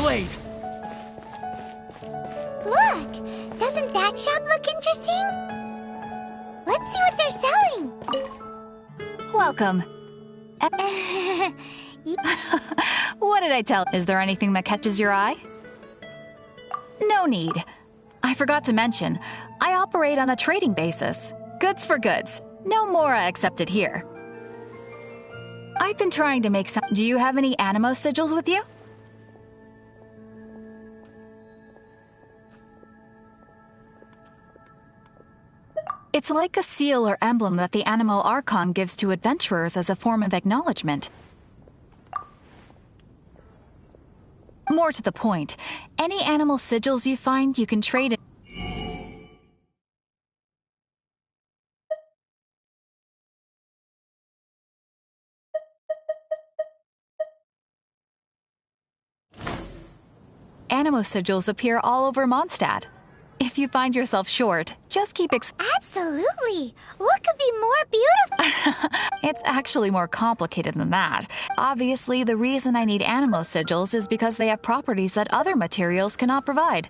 blade! Look! Doesn't that shop look interesting? Let's see what they're selling! Welcome. What did I tell? Is there anything that catches your eye? No need. I forgot to mention, I operate on a trading basis. Goods for goods. No Mora accepted here. I've been trying to make some. Do you have any Animo sigils with you? It's like a seal or emblem that the Animo Archon gives to adventurers as a form of acknowledgement. More to the point, any animal sigils you find, you can trade in. Animo sigils appear all over Mondstadt. If you find yourself short, just keep Absolutely! What could be more beautiful? It's actually more complicated than that. Obviously, the reason I need Animo sigils is because they have properties that other materials cannot provide.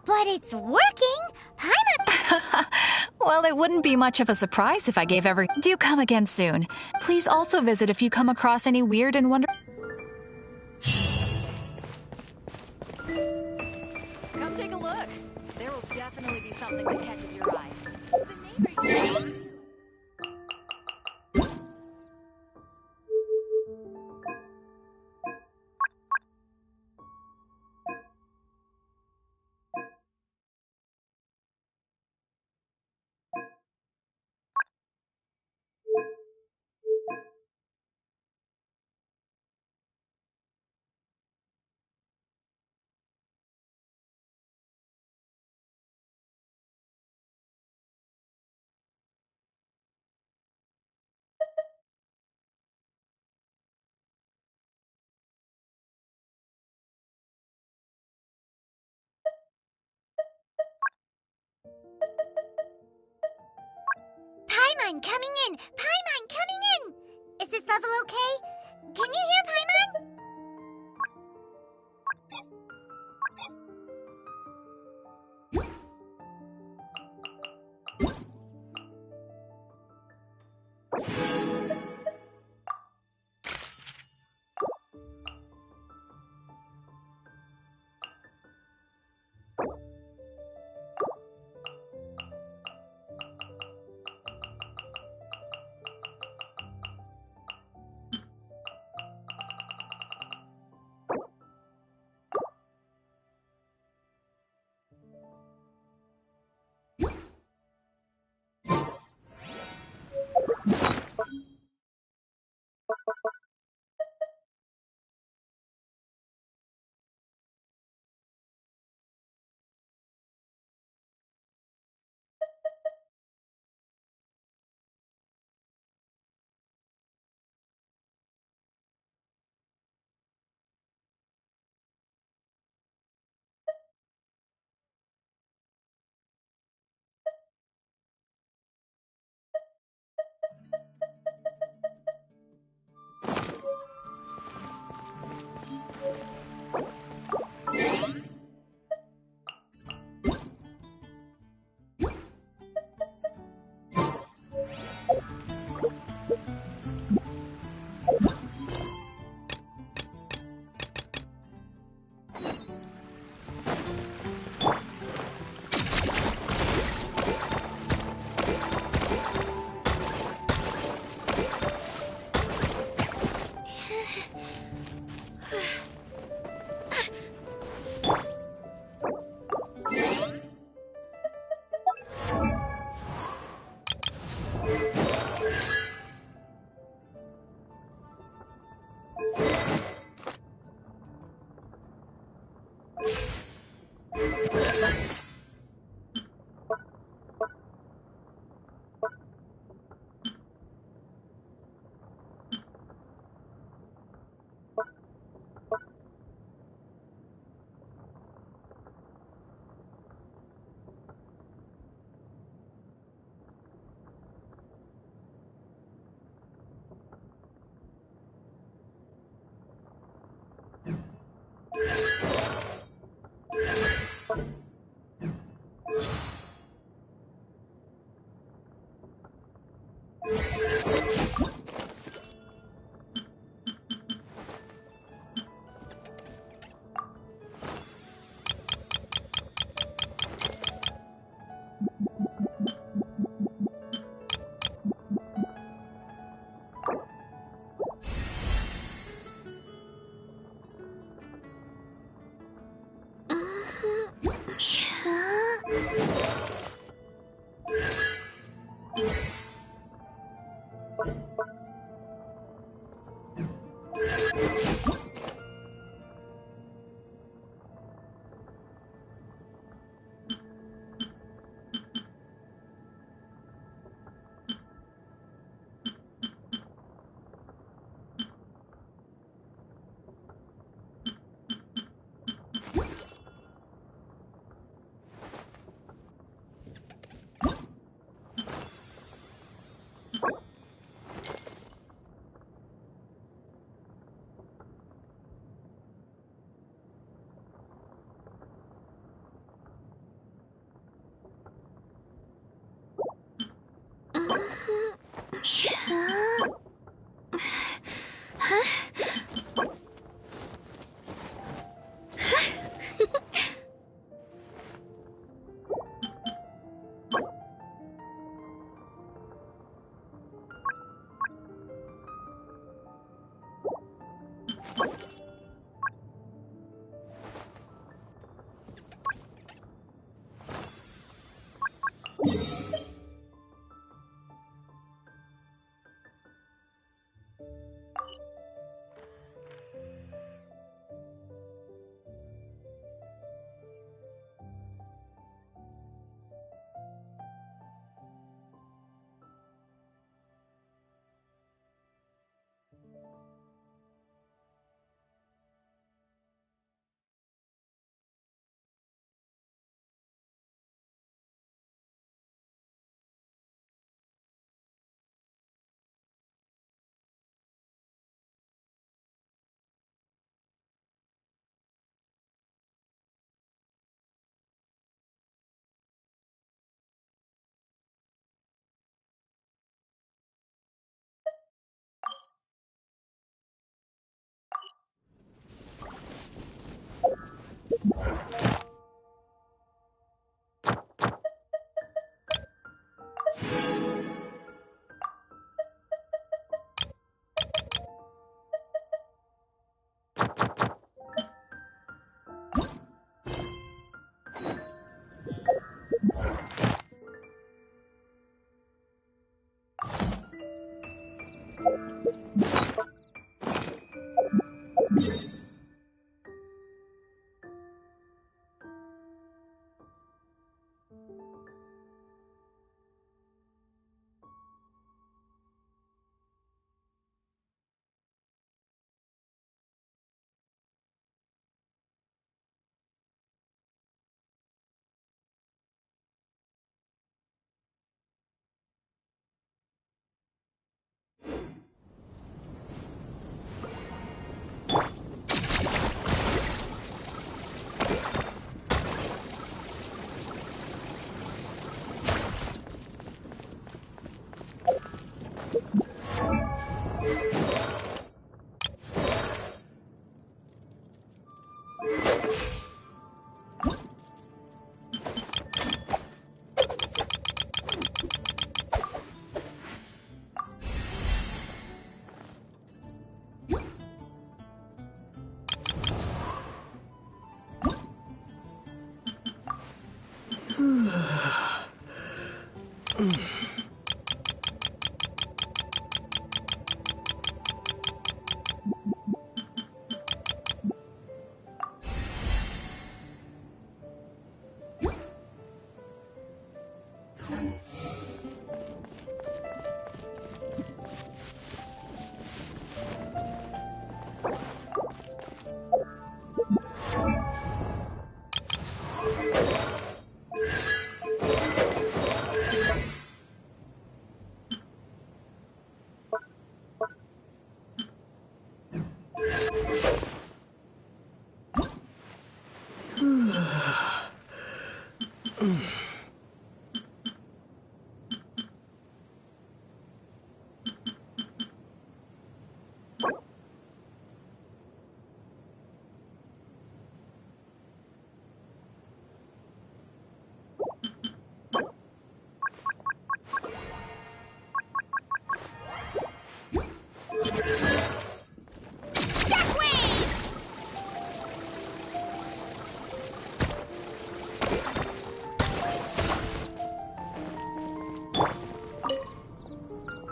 But it's working! Paimon! Well, it wouldn't be much of a surprise if I gave every. Do come again soon. Please also visit if you come across any weird and wonderful. Come take a look. There will definitely be something that catches your eye. The neighbor. Paimon coming in! Paimon coming in! Is this level okay? Can you hear Paimon?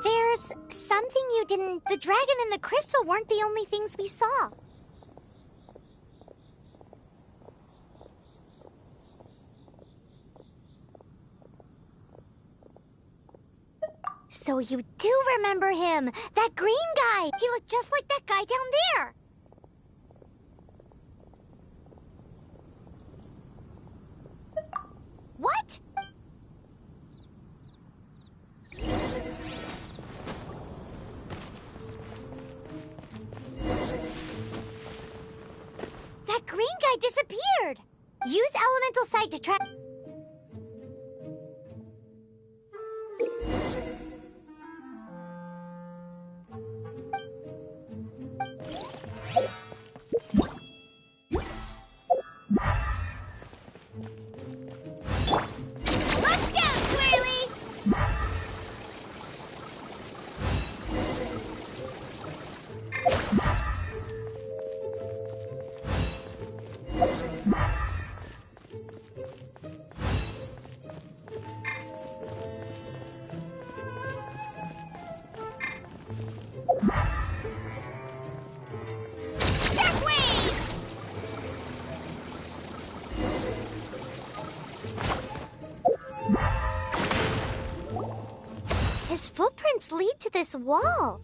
There's something you didn't... The dragon and the crystal weren't the only things we saw. So you do remember him! That green guy! He looked just like that guy down there! What? That green guy disappeared! Use elemental sight to track... Let's go, Swirly! His footprints lead to this wall.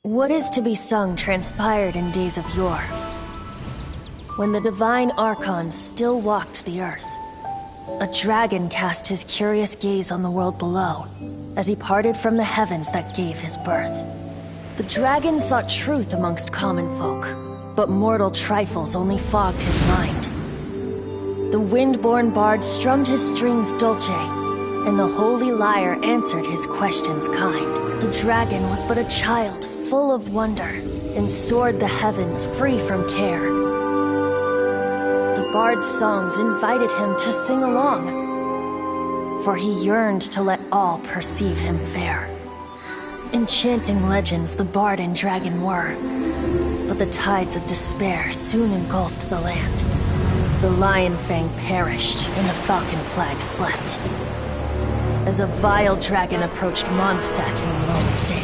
What is to be sung transpired in days of yore, when the divine archons still walked the earth. A dragon cast his curious gaze on the world below, as he parted from the heavens that gave his birth. The dragon sought truth amongst common folk, but mortal trifles only fogged his mind. The wind-born bard strummed his strings dulce, and the holy lyre answered his questions kind. The dragon was but a child full of wonder, and soared the heavens free from care. The bard's songs invited him to sing along, for he yearned to let all perceive him fair. Enchanting legends the bard and dragon were, but the tides of despair soon engulfed the land. The lion fang perished, and the falcon flag slept, as a vile dragon approached Mondstadt in lone stand.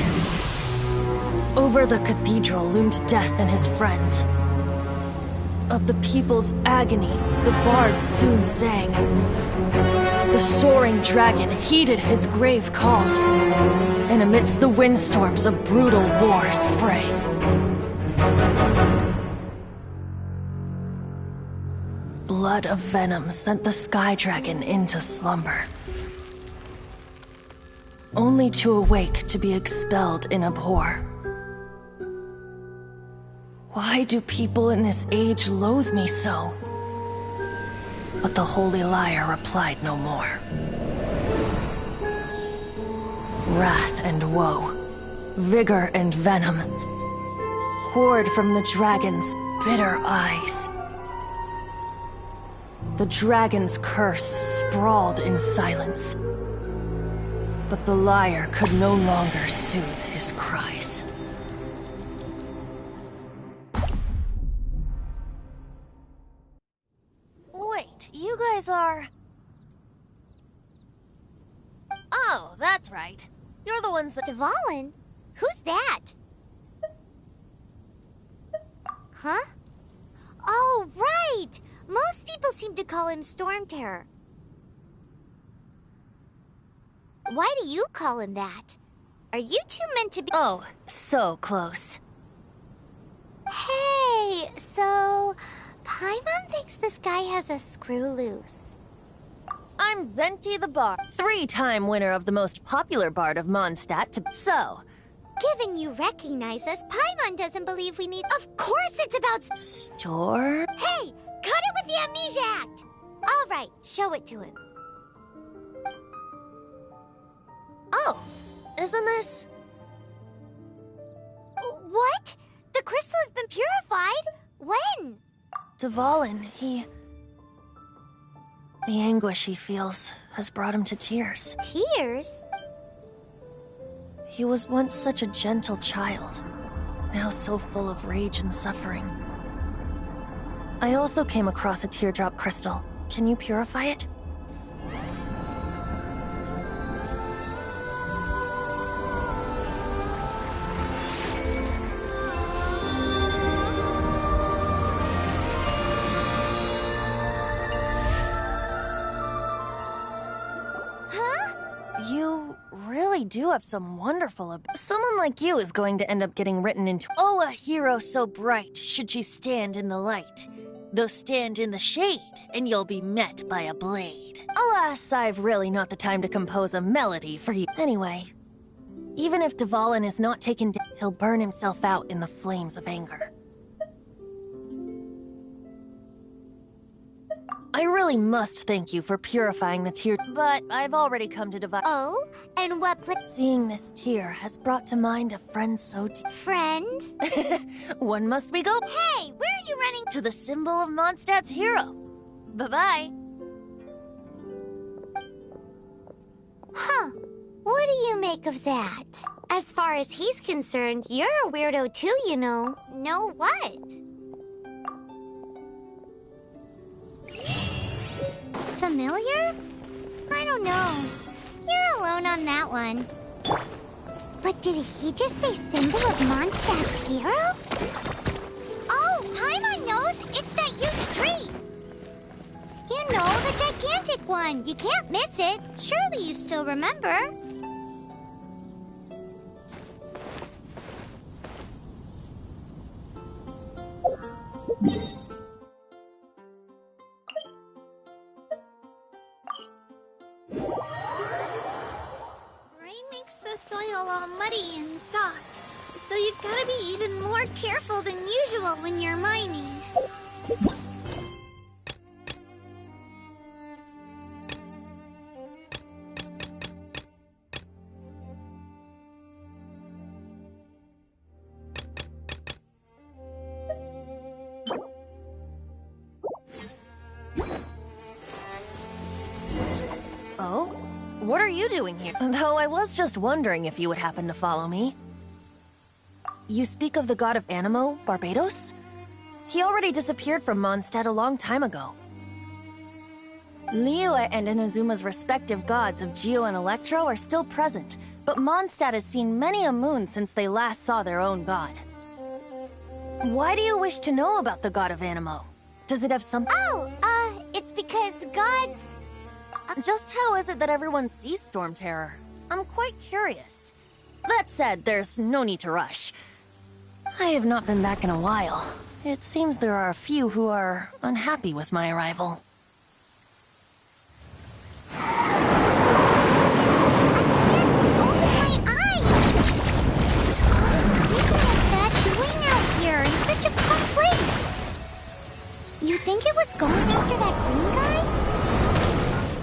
Over the cathedral loomed death and his friends. Of the people's agony, the bard soon sang. The soaring dragon heeded his grave calls, and amidst the windstorms a brutal war sprang. Blood of venom sent the sky dragon into slumber, only to awake to be expelled in abhor. Why do people in this age loathe me so? But the holy lyre replied no more. Wrath and woe, vigor and venom, poured from the dragon's bitter eyes. The dragon's curse sprawled in silence, but the lyre could no longer soothe his cries. Wait, you guys are... Oh, that's right. You're the ones that... Dvalin? Who's that? Huh? Oh, right! Most people seem to call him Storm Terror. Why do you call him that? Are you two meant to be— Oh, so close. Hey, so... Paimon thinks this guy has a screw loose. I'm Venti the Bard, 3-time winner of the most popular bard of Mondstadt So... Given you recognize us, Paimon doesn't believe we need— Of course it's about— Store? Hey! Cut it with the Amnesia Act! Alright, show it to him. Oh, isn't this... What? The crystal has been purified? When? Dvalin, the anguish he feels has brought him to tears. Tears? He was once such a gentle child, now so full of rage and suffering. I also came across a teardrop crystal. Can you purify it? You really do have some wonderful Someone like you is going to end up getting written into— Oh, a hero so bright should she stand in the light, though stand in the shade, and you'll be met by a blade. Alas, I've really not the time to compose a melody for you. Anyway, even if Dvalin is not taken down, he'll burn himself out in the flames of anger. I really must thank you for purifying the tear, but I've already come to divide. Oh? And what Seeing this tear has brought to mind a friend so dear. Friend? One must be go. Hey, where are you running? To the symbol of Mondstadt's hero. Bye-bye. Huh. What do you make of that? As far as he's concerned, you're a weirdo too, you know. Know what? Familiar? I don't know. You're alone on that one. But did he just say symbol of Mondstadt's hero? Oh, Paimon knows! It's that huge tree! You know, the gigantic one! You can't miss it! Surely you still remember? Rain makes the soil all muddy and soft, so you've got to be even more careful than usual when you're mining. Oh? What are you doing here? Though I was just wondering if you would happen to follow me. You speak of the god of Animo, Barbados? He already disappeared from Mondstadt a long time ago. Liyue and Inazuma's respective gods of Geo and Electro are still present, but Mondstadt has seen many a moon since they last saw their own god. Why do you wish to know about the god of Animo? Does it have some— It's because gods... Just how is it that everyone sees Storm Terror? I'm quite curious. That said, there's no need to rush. I have not been back in a while. It seems there are a few who are unhappy with my arrival. I can't open my eyes! What is that doing out here in such a calm place? You think it was going after that green guy?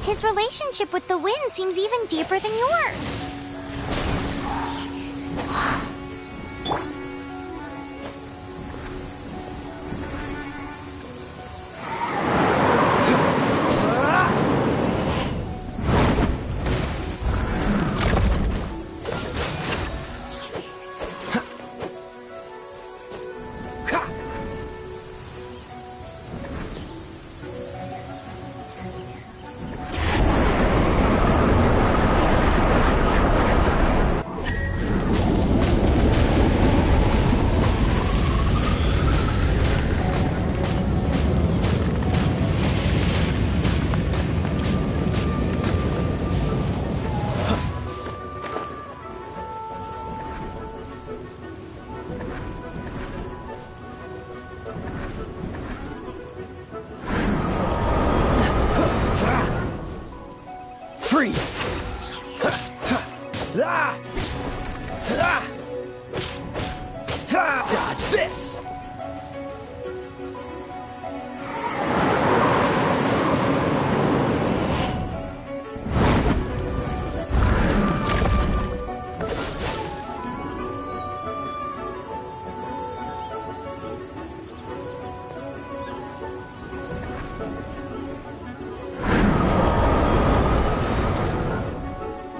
His relationship with the wind seems even deeper than yours. Dodge this!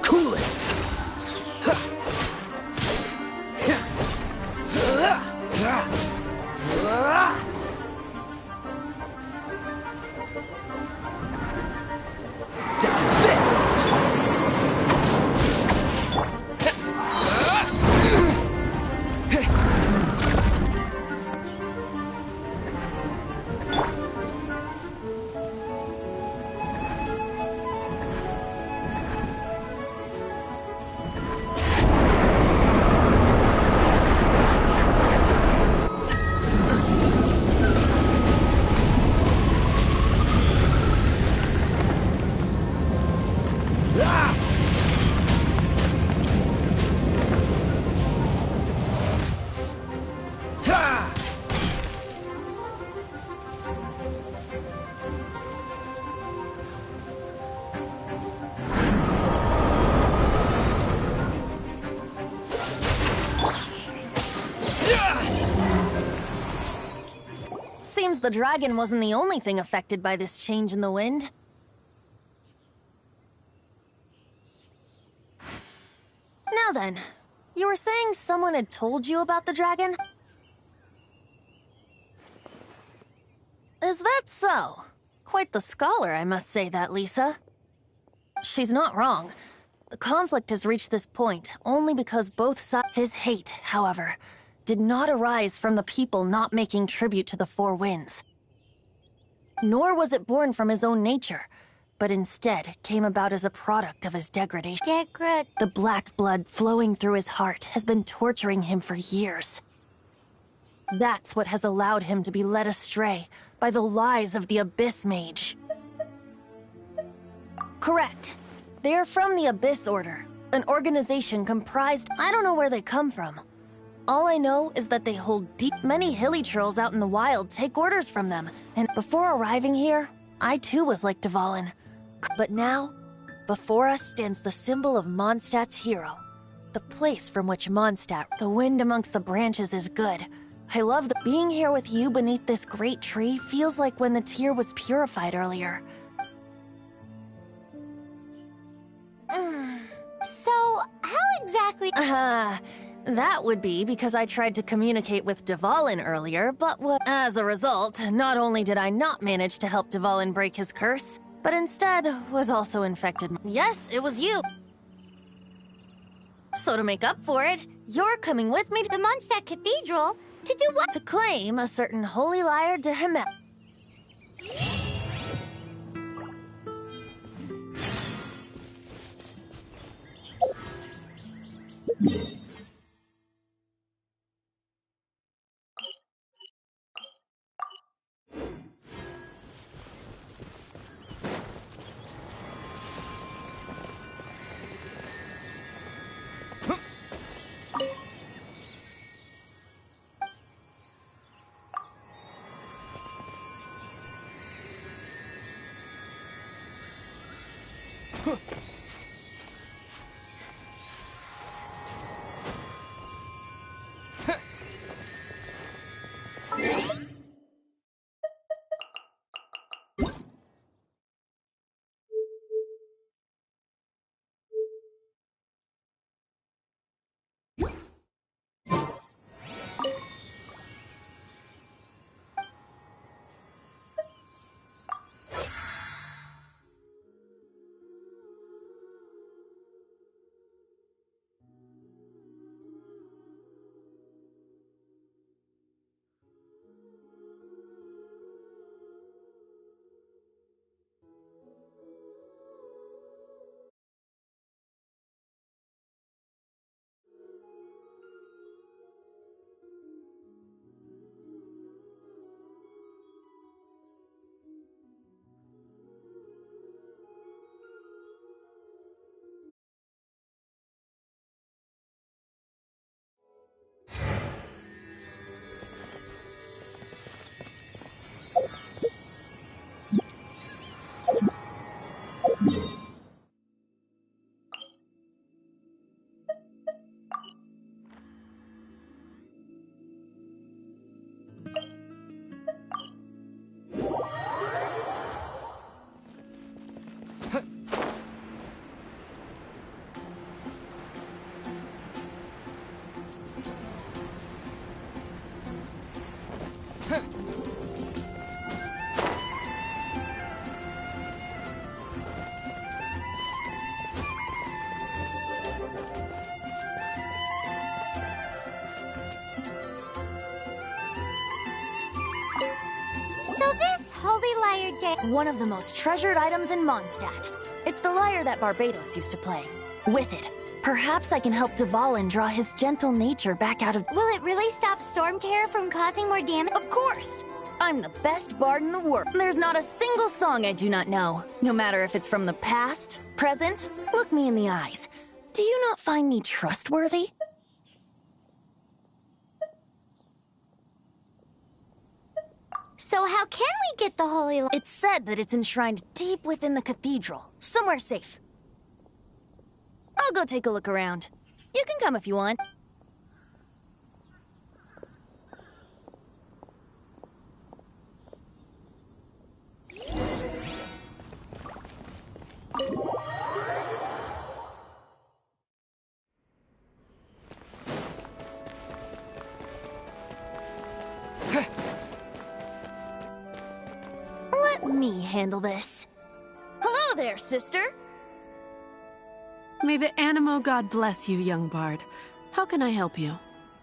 Cool it! Dodge this! Seems the dragon wasn't the only thing affected by this change in the wind. Now then, you were saying someone had told you about the dragon? Is that so? Quite the scholar, I must say that, Lisa. She's not wrong. The conflict has reached this point only because both sides— His hate, however, did not arise from the people not making tribute to the Four Winds. Nor was it born from his own nature, but instead came about as a product of his degradation. The black blood flowing through his heart has been torturing him for years. That's what has allowed him to be led astray by the lies of the Abyss Mage. Correct. They are from the Abyss Order, an organization comprised... I don't know where they come from. All I know is that they hold deep... Many hilly trolls out in the wild take orders from them, and before arriving here, I too was like Dvalin. But now, before us stands the symbol of Mondstadt's hero. The place from which Mondstadt, the wind amongst the branches, is good. I love that being here with you beneath this great tree feels like when the tear was purified earlier. So, how exactly... That would be because I tried to communicate with Dvalin earlier, but as a result, not only did I not manage to help Dvalin break his curse, but instead was also infected. Yes, it was you. So to make up for it, you're coming with me to The Mondstadt Cathedral? To do what? to claim a certain holy lyre de Himmel. So this Holy Lyre Day... One of the most treasured items in Mondstadt. It's the lyre that Barbados used to play. With it, perhaps I can help Dvalin draw his gentle nature back out of... Will it really stop Stormterror from causing more damage? Of course! I'm the best bard in the world. There's not a single song I do not know. No matter if it's from the past, present, look me in the eyes. Do you not find me trustworthy? So how can we get the Holy Lyre? It's said that it's enshrined deep within the cathedral, somewhere safe. I'll go take a look around. You can come if you want. Let me handle this. Hello there, sister! May the Animo God bless you, young bard. How can I help you?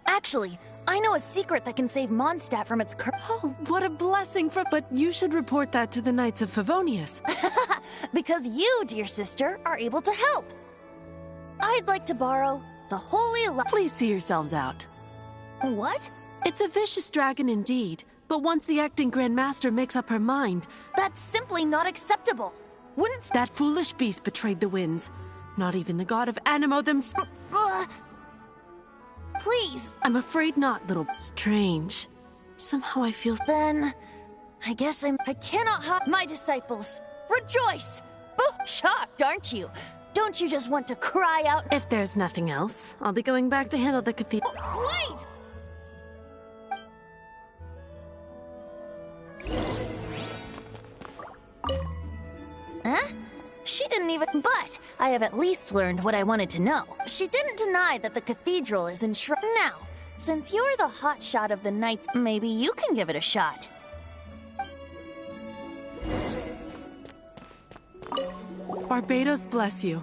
Actually, I know a secret that can save Mondstadt from its Oh, what a blessing for... But you should report that to the Knights of Favonius. Because you, dear sister, are able to help. I'd like to borrow the Holy Please see yourselves out. What? It's a vicious dragon indeed, but once the acting Grand Master makes up her mind, That's simply not acceptable. Wouldn't that foolish beast betrayed the winds. Not even the god of Animo themselves. Please. I'm afraid not, little. Strange. Somehow I feel. Then, I guess I cannot hide my disciples. Rejoice! Shocked, aren't you? Don't you just want to cry out? If there's nothing else, I'll be going back to handle the cathedral. Wait! Huh? She didn't even. But I have at least learned what I wanted to know. She didn't deny that the cathedral is enshrined. Now, since you're the hotshot of the knights, maybe you can give it a shot. Barbados bless you.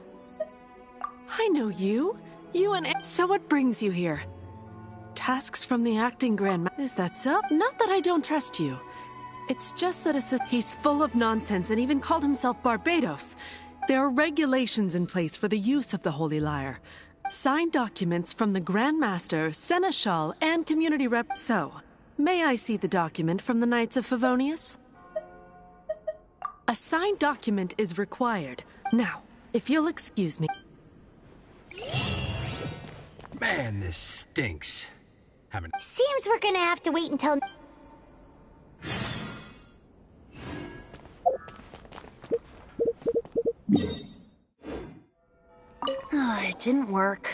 I know you. You and so what brings you here? Tasks from the acting Grand Master. Is that so? Not that I don't trust you. It's just that he's full of nonsense and even called himself Barbados. There are regulations in place for the use of the Holy Lyre. Signed documents from the Grand Master, Seneschal, and community rep. So, may I see the document from the Knights of Favonius? A signed document is required. Now, if you'll excuse me. Man, this stinks. Haven't. Seems we're gonna have to wait until... It didn't work.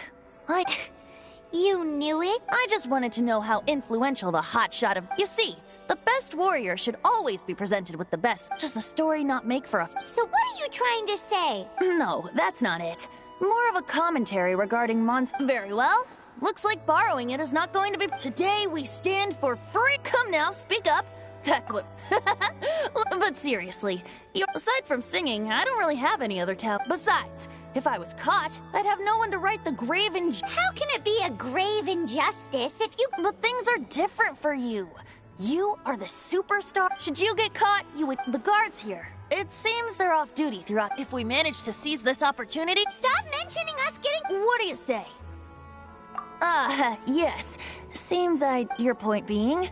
You knew it? I just wanted to know how influential the hotshot of. You see, the best warrior should always be presented with the best. Does the story not make for a. So what are you trying to say? No, that's not it. More of a commentary regarding Very well. Looks like borrowing it is not going to be. Today we stand for free. Come now, speak up. That's what. But seriously, aside from singing, I don't really have any other talent. Besides, if I was caught, I'd have no one to write the grave How can it be a grave injustice if you... But things are different for you. You are the superstar. Should you get caught, you would. The guards here. It seems they're off duty throughout. If we manage to seize this opportunity. Stop mentioning us getting... What do you say? Yes. Seems your point being.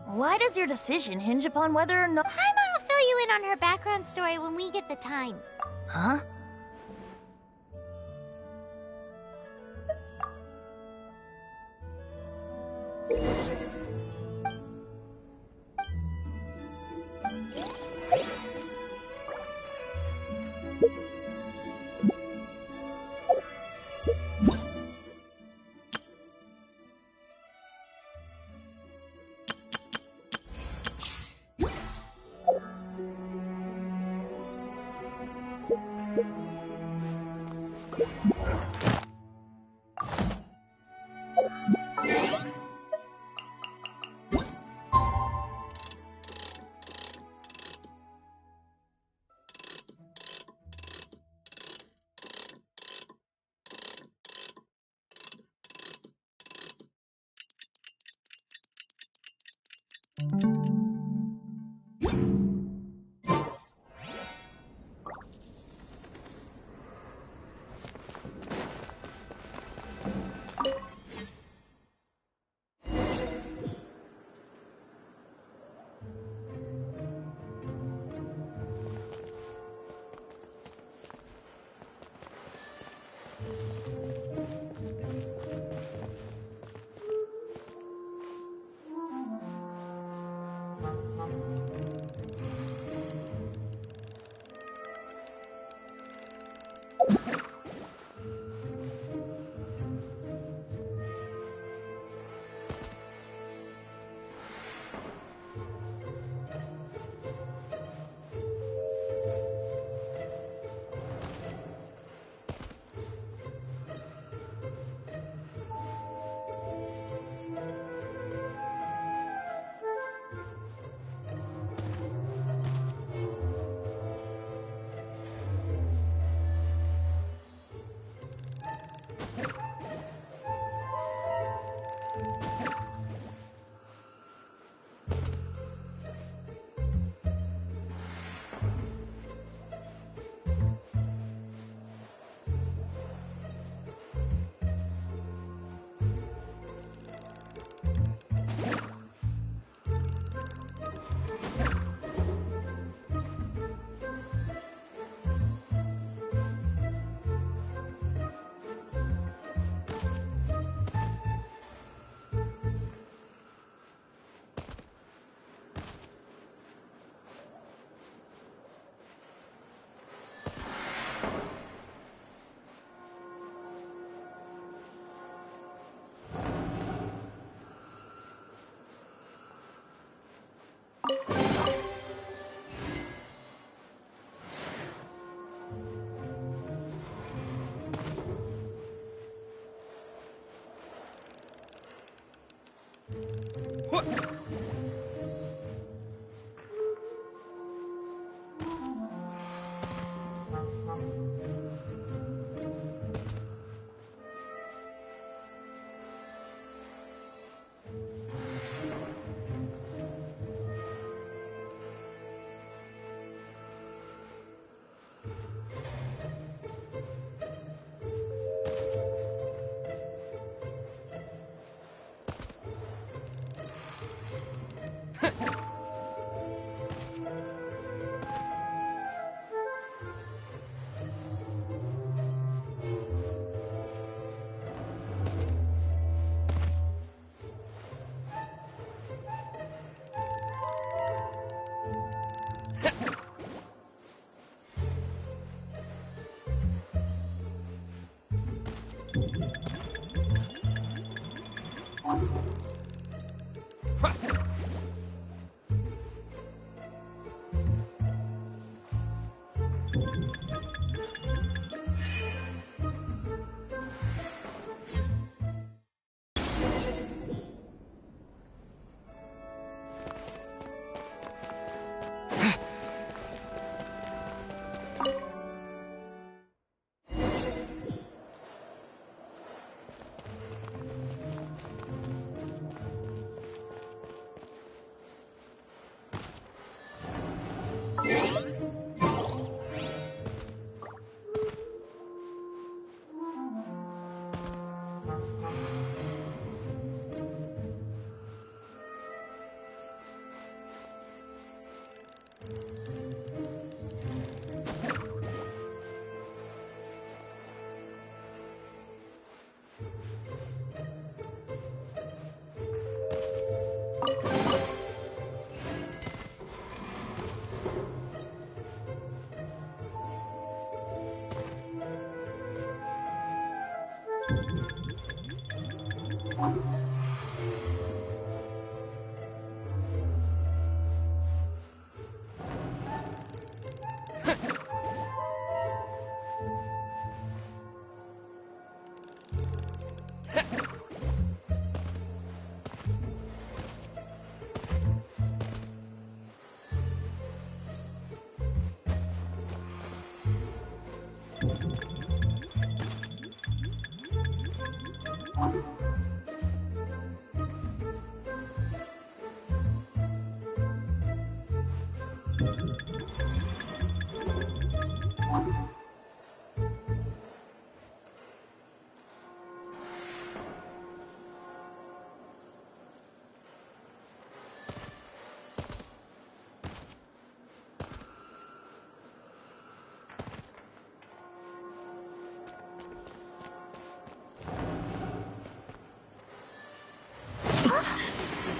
Why does your decision hinge upon whether or not... Paimon will fill you in on her background story when we get the time. Huh?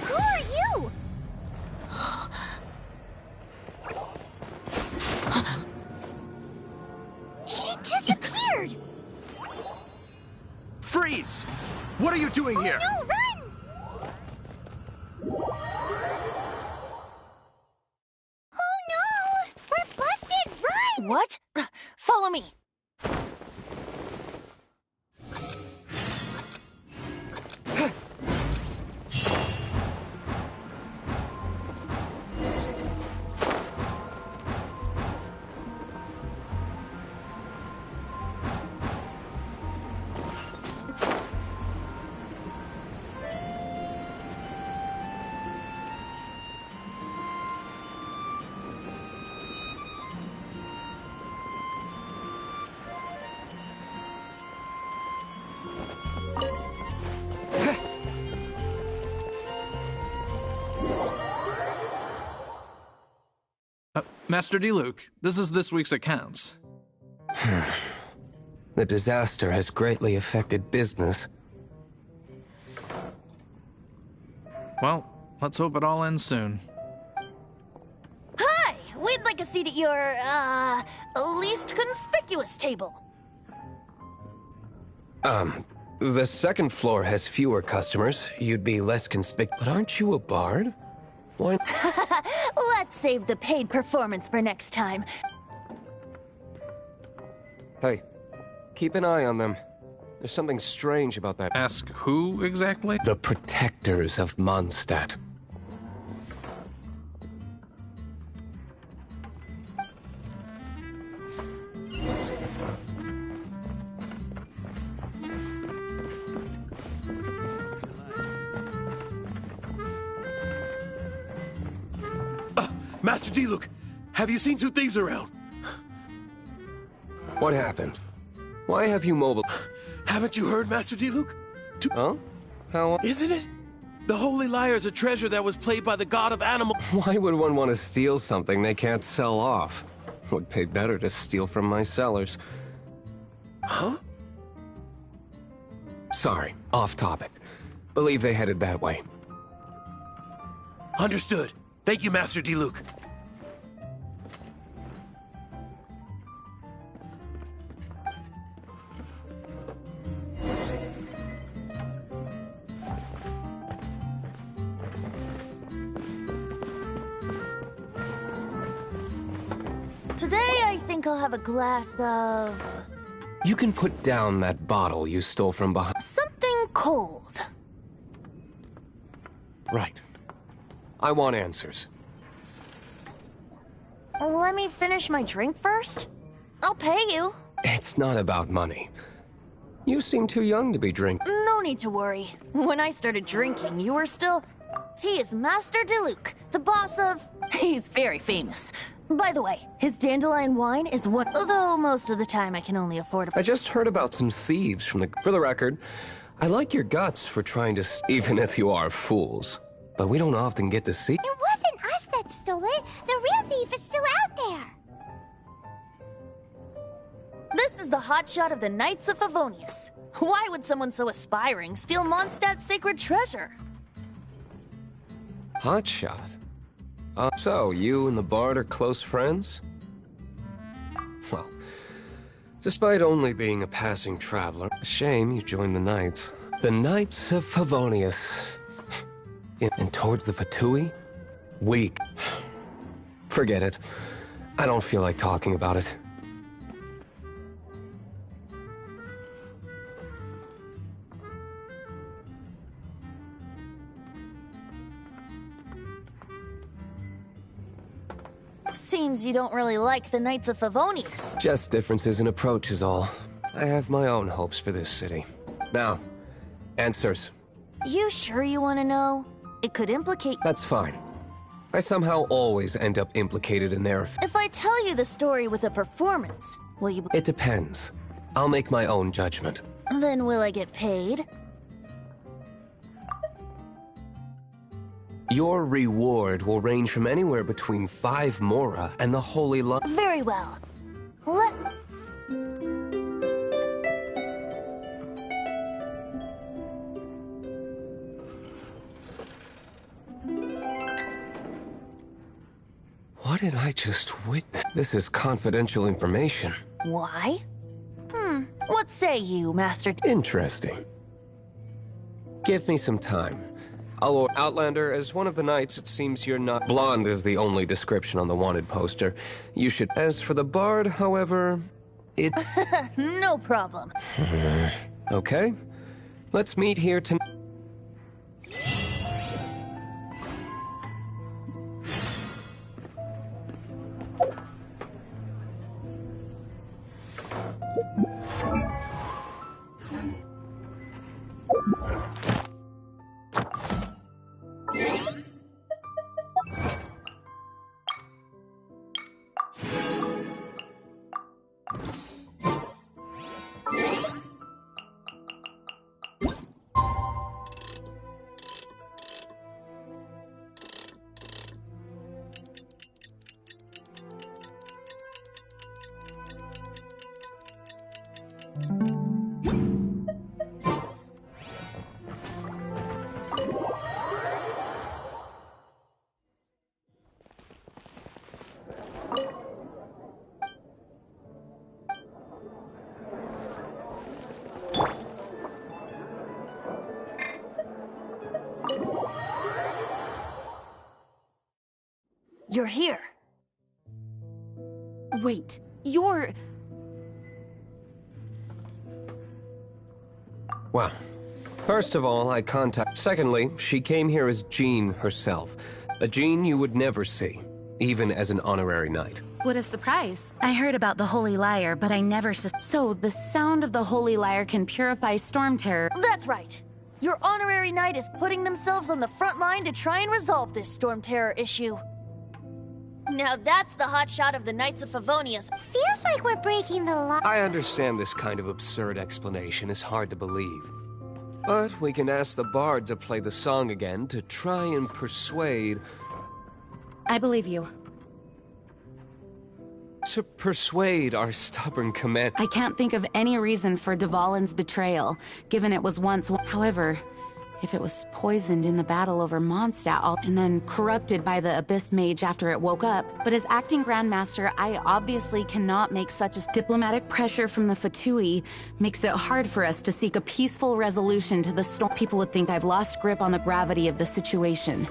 Who are you? She disappeared! Freeze! What are you doing here? No, run! Oh no! We're busted! Run! What? Follow me. Master D-Luke, this is this week's accounts. The disaster has greatly affected business. Well, let's hope it all ends soon. Hi! We'd like a seat at your, least conspicuous table. The second floor has fewer customers. You'd be less conspicuous. But aren't you a bard? Why? Let's save the paid performance for next time. Hey, keep an eye on them. There's something strange about that. Ask who exactly? The protectors of Mondstadt. Master D-Luke, have you seen two thieves around? What happened? Why have you mobile? Haven't you heard, Master D-Luke? Huh? How? Isn't it? The Holy Lyre is a treasure that was played by the god of animal. Why would one want to steal something they can't sell off? Would pay better to steal from my sellers. Huh? Sorry, off topic. Believe they headed that way. Understood. Thank you, Master D-Luke. Today, I think I'll have a glass of... You can put down that bottle you stole from behind. something cold. Right. I want answers. Let me finish my drink first. I'll pay you. It's not about money. You seem too young to be drinking. No need to worry. When I started drinking, you were still... He is Master DeLuke, the boss of... He's very famous. By the way, his dandelion wine is one... Although most of the time I can only afford a... I just heard about some thieves from the... For the record, I like your guts for trying to... Even if you are fools. But we don't often get to see... It wasn't us that stole it. The real thief is still out there. This is the hotshot of the Knights of Favonius. Why would someone so aspiring steal Mondstadt's sacred treasure? Hotshot? So, you and the Bard are close friends? Well, despite only being a passing traveler, a shame you joined the Knights. The Knights of Favonius. And towards the Fatui? Weak. Forget it. I don't feel like talking about it. Seems you don't really like the Knights of Favonius. Just differences in approach is all. I have my own hopes for this city. Now, answers. You sure you want to know? It could implicate... That's fine. I somehow always end up implicated in their... If I tell you the story with a performance, will you... It depends. I'll make my own judgment. Then will I get paid? Your reward will range from anywhere between 5 mora and the Holy Lo... Very well. Let... What did I just witness? This is confidential information. Why? What say you, Master... Interesting. Give me some time. Outlander, as one of the knights, it seems you're not... Blonde is the only description on the wanted poster. You should... As for the Bard, however, it... No problem. Okay. Let's meet here tonight. You're here. Wait, you're... Well, first of all, I contact... Secondly, she came here as Jean herself. A Jean you would never see, even as an honorary knight. What a surprise. I heard about the Holy Lyre, but I never So, the sound of the Holy Lyre can purify storm terror. That's right. Your honorary knight is putting themselves on the front line to try and resolve this storm terror issue. Now that's the hotshot of the Knights of Favonius. Feels like we're breaking the law. I understand this kind of absurd explanation is hard to believe. But we can ask the bard to play the song again to try and persuade... I believe you. To persuade our stubborn command... I can't think of any reason for Dvalin's betrayal, given it was once... However, if it was poisoned in the battle over Mondstadt, and then corrupted by the Abyss Mage after it woke up, but as acting Grandmaster, I obviously cannot make such a... Diplomatic pressure from the Fatui makes it hard for us to seek a peaceful resolution to the storm. People would think I've lost grip on the gravity of the situation.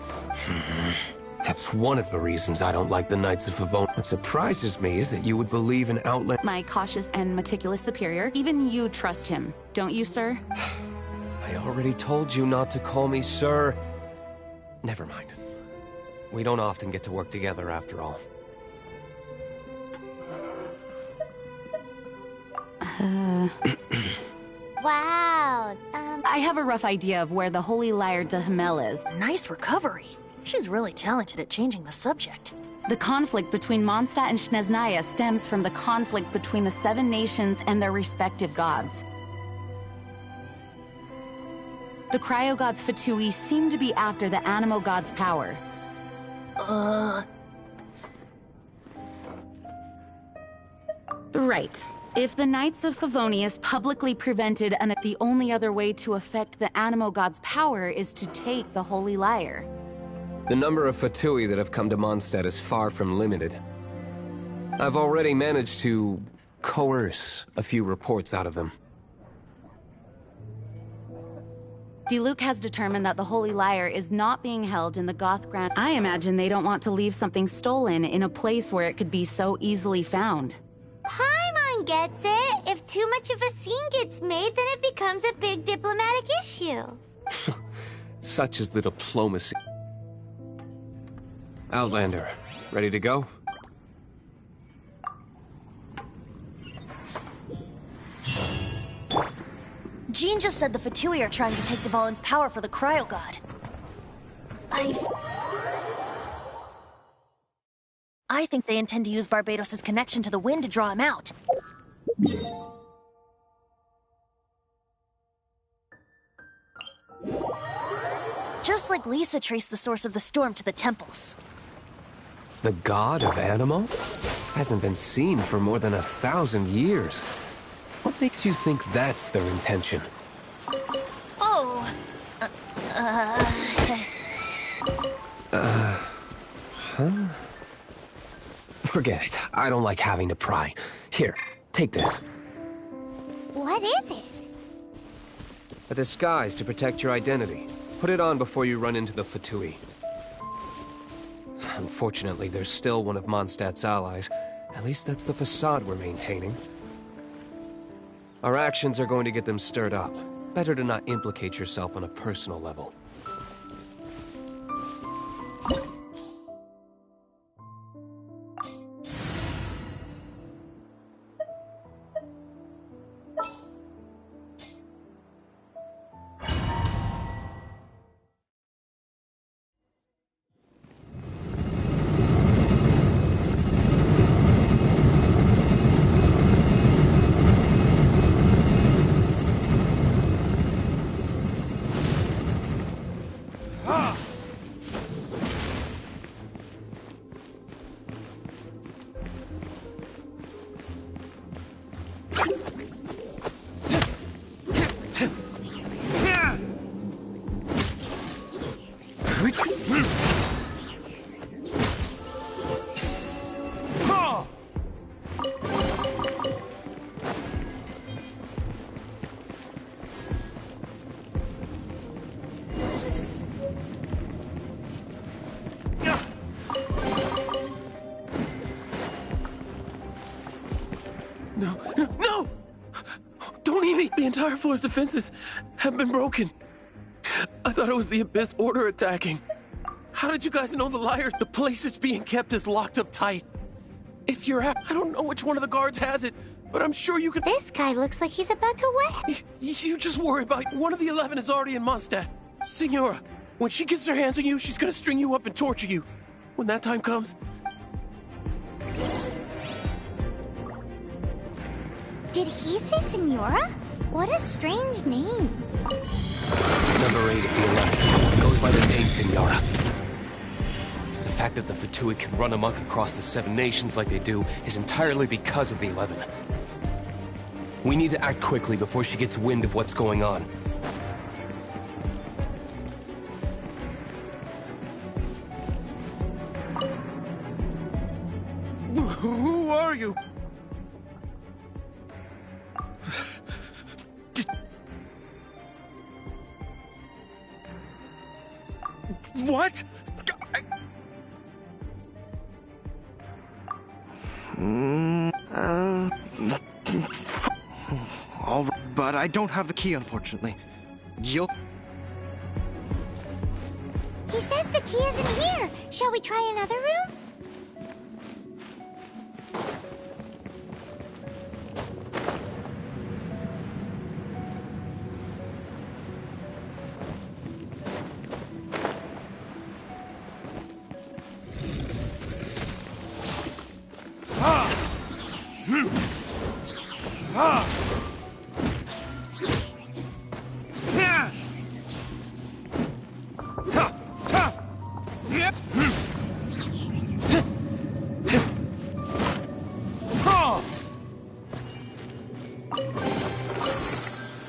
That's one of the reasons I don't like the Knights of Favonius. What surprises me is that you would believe in outlet... My cautious and meticulous superior, even you trust him, don't you, sir? I already told you not to call me sir. Never mind. We don't often get to work together after all. Wow, I have a rough idea of where the Holy Lyre de Himmel is. Nice recovery. She's really talented at changing the subject. The conflict between Mondstadt and Snezhnaya stems from the conflict between the 7 nations and their respective gods. The cryo-gods Fatui seem to be after the Animo god's power. Right. If the Knights of Favonius publicly prevented the only other way to affect the Animo god's power is to take the Holy Lyre. The number of Fatui that have come to Mondstadt is far from limited. I've already managed to coerce a few reports out of them. Diluc has determined that the Holy Lyre is not being held in the Goth Grand. I imagine they don't want to leave something stolen in a place where it could be so easily found. Paimon gets it. If too much of a scene gets made, then it becomes a big diplomatic issue. Such is the diplomacy. Outlander, ready to go? Jean just said the Fatui are trying to take Dvalin's power for the Cryo God. I think they intend to use Barbados' connection to the wind to draw him out. Just like Lisa traced the source of the storm to the temples. The god of Animo? Hasn't been seen for more than 1,000 years. What makes you think that's their intention? Oh... Forget it. I don't like having to pry. Here, take this. What is it? A disguise to protect your identity. Put it on before you run into the Fatui. Unfortunately, there's still one of Mondstadt's allies. At least that's the facade we're maintaining. Our actions are going to get them stirred up. Better to not implicate yourself on a personal level. No, no, no! Don't eat me! The entire floor's defenses have been broken. I thought it was the Abyss Order attacking. How did you guys know the liars? The place it's being kept is locked up tight. If you're I don't know which one of the guards has it, but I'm sure you can— This guy looks like he's about to wet. You just worry about one of the 11 is already in Mondstadt. Signora, when she gets her hands on you, she's gonna string you up and torture you. When that time comes... Did he say Senora? What a strange name. Number 8 of the 11 goes by the name Senora. The fact that the Fatui can run amok across the 7 nations like they do is entirely because of the 11. We need to act quickly before she gets wind of what's going on. Who are you? What? All right, but I don't have the key, unfortunately. You'll... He says the key isn't here. Shall we try another room?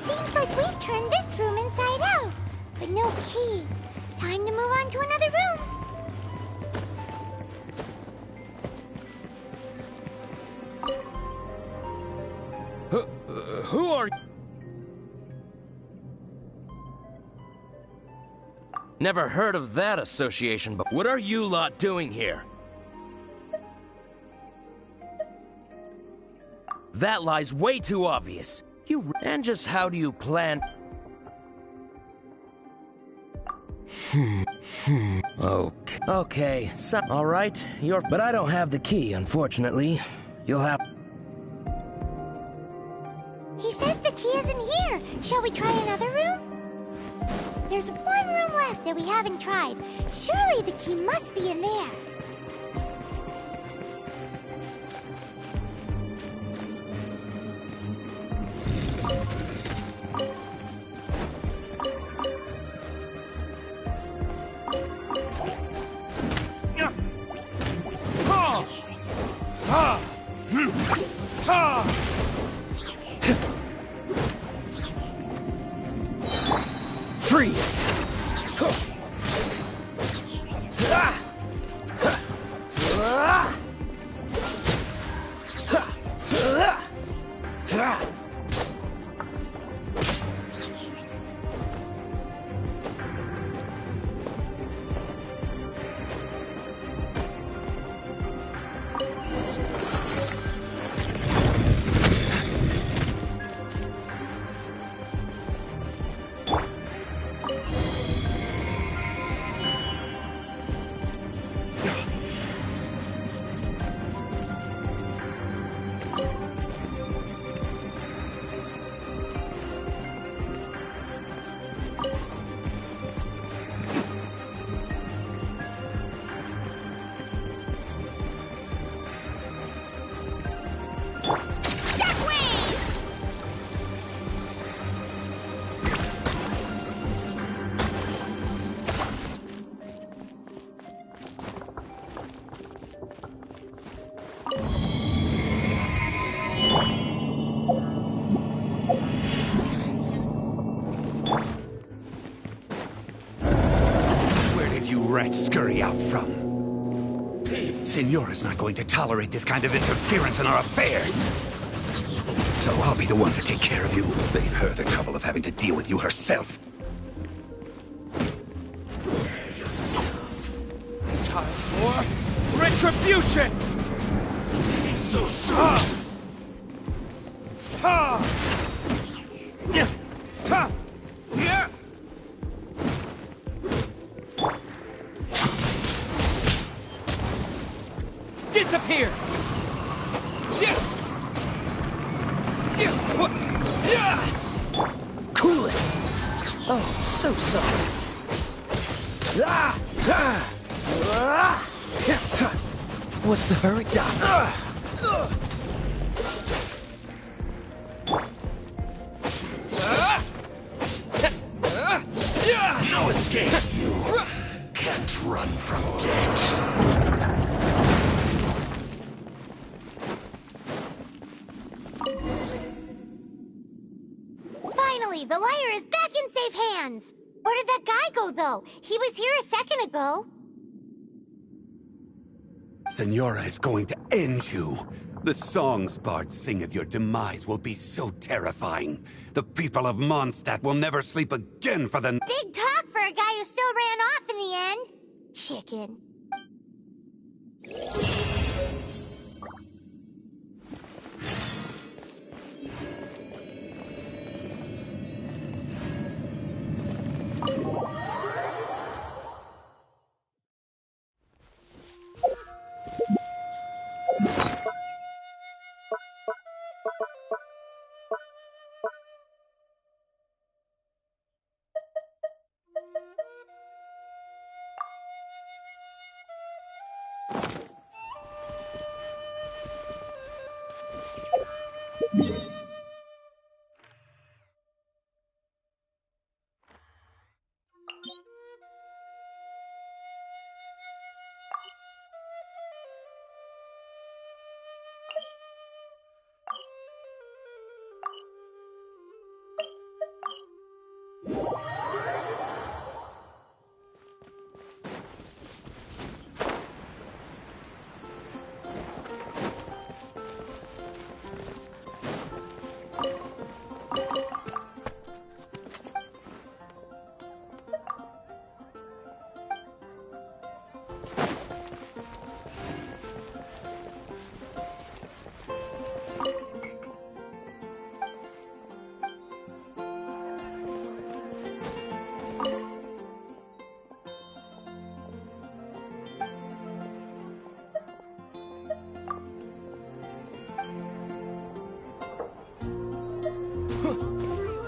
Seems like we've turned this room inside out, but no key. Time to move on to another room. Who are you? Never heard of that association, but what are you lot doing here? That lie's way too obvious. And just how do you plan? Okay, so, all right, but I don't have the key, unfortunately. You'll have... He says the key isn't here. Shall we try another room? There's one room left that we haven't tried. Surely the key must be in there. Rats scurry out from. Signora's not going to tolerate this kind of interference in our affairs. So I'll be the one to take care of you. Save her the trouble of having to deal with you herself. Time for retribution! So soon. Disappear! Cool it! Oh, so sorry. What's the hurry, Doc? No escape! You can't run from death. Finally, the lyre is back in safe hands. Where did that guy go, though? He was here a second ago. Senora is going to end you. The songs bards sing of your demise will be so terrifying. The people of Mondstadt will never sleep again for the... Big talk for a guy who still ran off in the end. Chicken.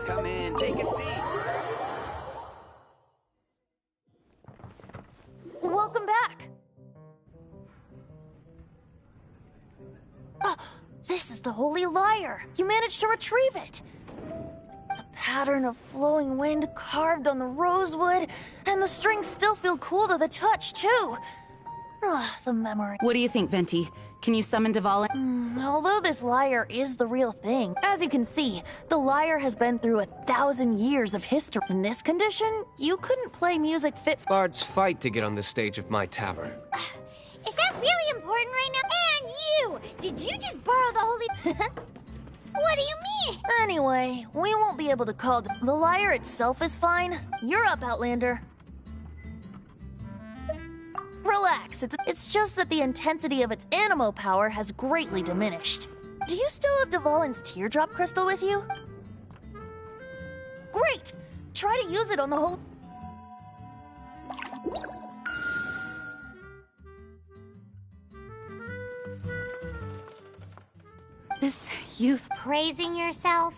Come in, take a seat. Welcome back. This is the Holy Lyre. You managed to retrieve it. The pattern of flowing wind carved on the rosewood, and the strings still feel cool to the touch, too. The memory. What do you think, Venti? Can you summon Dvalin? Although this lyre is the real thing, as you can see, the lyre has been through 1,000 years of history. In this condition, you couldn't play music fit for... Bards fight to get on the stage of my tavern. Is that really important right now? And you! Did you just borrow the holy... What do you mean? Anyway, we won't be able to call... The lyre itself is fine. You're up, Outlander. Relax, it's just that the intensity of its animo power has greatly diminished. Do you still have Dvalin's teardrop crystal with you? Great! Try to use it on the whole... This youth... Praising yourself?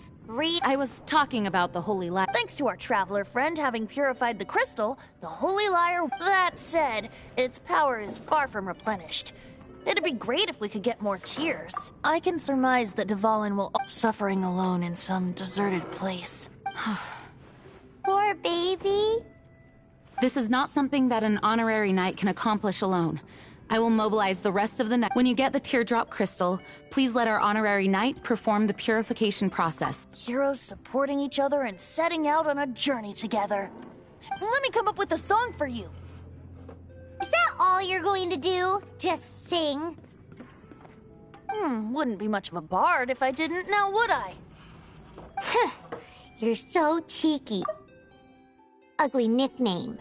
I was talking about the Holy Lyre. Thanks to our traveler friend having purified the crystal, the Holy Lyre... That said, its power is far from replenished. It'd be great if we could get more tears. I can surmise that Dvalin will... Suffering alone in some deserted place. Poor baby. This is not something that an honorary knight can accomplish alone. I will mobilize the rest of the night. When you get the teardrop crystal, please let our honorary knight perform the purification process. Heroes supporting each other and setting out on a journey together. Let me come up with a song for you. Is that all you're going to do? Just sing? Wouldn't be much of a bard if I didn't, now would I? You're so cheeky. Ugly nickname.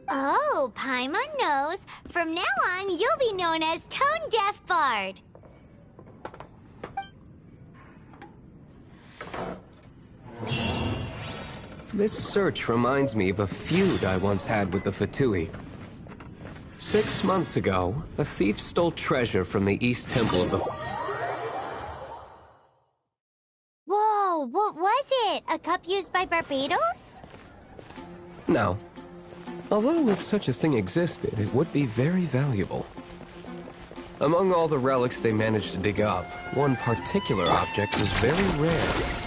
Oh, Paimon knows. From now on, you'll be known as Tone Deaf Bard. This search reminds me of a feud I once had with the Fatui. 6 months ago, a thief stole treasure from the East Temple of the... Whoa, what was it? A cup used by Barbados? No. Although if such a thing existed, it would be very valuable. Among all the relics they managed to dig up, one particular object was very rare.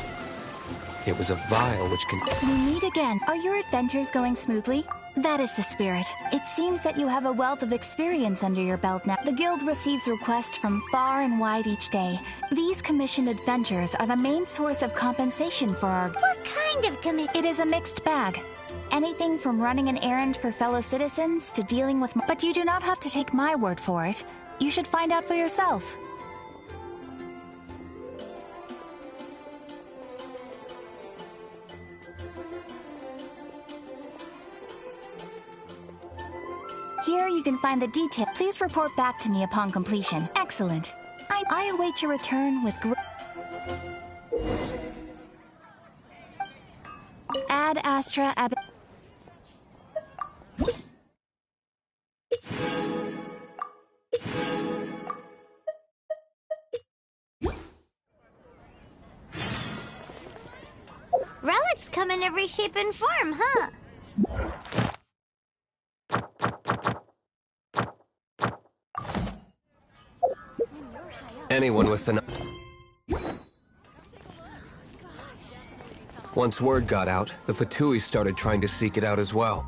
It was a vial which can... We meet again. Are your adventures going smoothly? That is the spirit. It seems that you have a wealth of experience under your belt now. The Guild receives requests from far and wide each day. These commissioned adventures are the main source of compensation for our... What kind of It is a mixed bag. Anything from running an errand for fellow citizens to dealing with... But you do not have to take my word for it. You should find out for yourself. Here you can find the detail. Please report back to me upon completion. Excellent. I await your return with Ad Astra Ab... Relics come in every shape and form, huh? Anyone with an... Once word got out, the Fatui started trying to seek it out as well.